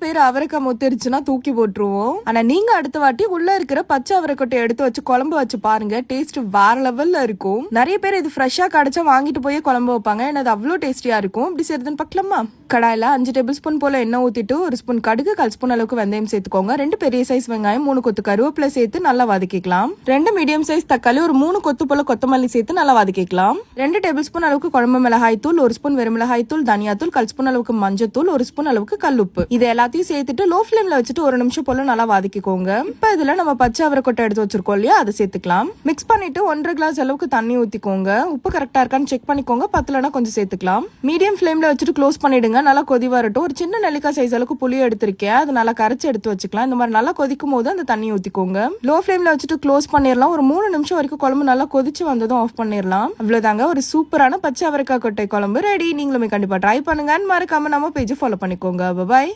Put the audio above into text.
பேர் அவரைக்காய் முத்திருச்சுன்னா தூக்கி போட்டுருவோம். ஆனா நீங்க அடுத்த வாட்டி உள்ள இருக்கிற பச்சை அவரைக்கொட்டை எடுத்து வச்சு குழம்பு வச்சு பாருங்க, டேஸ்ட் வேற லெவல்ல இருக்கும். நிறைய பேர் இது ஃப்ரெஷ்ஷா கிடைச்சா வாங்கிட்டு போய் குழம்பு வைப்பாங்க, ஏன்னா அது அவ்வளவு டேஸ்டியா இருக்கும். இப்படி செய்யறதுன்னு பார்க்கலாமா? கடாயில 5 டேபிள் ஸ்பூன் போல எண்ணெய் ஊத்திட்டு 1 ஸ்பூன் கடுகு, 1/4 ஸ்பூன் அளவுக்கு வெந்தயம் சேர்த்துக்கோங்க. 2 பெரிய சைஸ் வெங்காயம், 3 கொத்து கருவேப்பிலை சேர்த்து நல்லா வதக்கிக்கலாம். 2 மீடியம் சைஸ் தக்காளி, ஒரு 3 கொத்து போல கொத்தமல்லி சேர்த்து நல்லா வதக்கிக்கலாம். 2 டேபிள் ஸ்பூன் அளவுக்கு குழம்பு மிளகாய் தூள், 1 ஸ்பூன் வெறும் மிளகாய் தூள், தனியா தூள், 1/4 ஸ்பூன் அளவுக்கு மஞ்சத்தூள், 1 ஸ்பூன் அளவுக்கு கல்லுப்பு, இது எல்லாத்தையும் சேர்த்துட்டு லோ ஃபிளேம்ல வச்சுட்டு 1 நிமிஷம் போல நல்லா வதக்கிக்கோங்க. இப்ப இதுல நம்ம பச்சை அவரைக்கொட்டை எடுத்து வச்சிருக்கோம் இல்லையா, அதை சேர்த்துக்கலாம். மிக்ஸ் பண்ணிட்டு 1.5 கிளாஸ் அளவுக்கு தண்ணி ஊத்திக்கோங்க. உப்பு கரெக்டா இருக்கான்னு செக் பண்ணிக்கோங்க, பத்தலனா கொஞ்சம் சேர்த்துக்கலாம். மீடியம் ஃபிளேம்ல வச்சுட்டு க்ளோஸ் பண்ணிடுங்க. நல்லா கொதி வரட்டும். ஒரு சின்ன நெல்லிக்காய் சைஸ் அளவுக்கு புளி எடுத்திருக்கேன், அது நல்லா கரைச்சி எடுத்து வச்சுக்கலாம். இந்த மாதிரி நல்லா கொதிக்கும் போது அந்த தண்ணி ஊத்திக்கோங்க. லோ ஃபிளேம்ல வச்சுட்டு க்ளோஸ் பண்ணிடலாம். ஒரு 3 நிமிஷம் வரைக்கும் குழம்பு நல்லா கொதிச்சு வந்ததும் ஆஃப் பண்ணிடலாம். அவ்வளவுதாங்க, ஒரு சூப்பரான பச்சை அவரைக்காய் கொட்டை குழம்பு ரெடி. நீங்களுமே கண்டிப்பா ட்ரை பண்ணுங்க. மறக்காம நம்ம பேஜ் ஃபாலோ பண்ணிக்கோங்க. பாய்.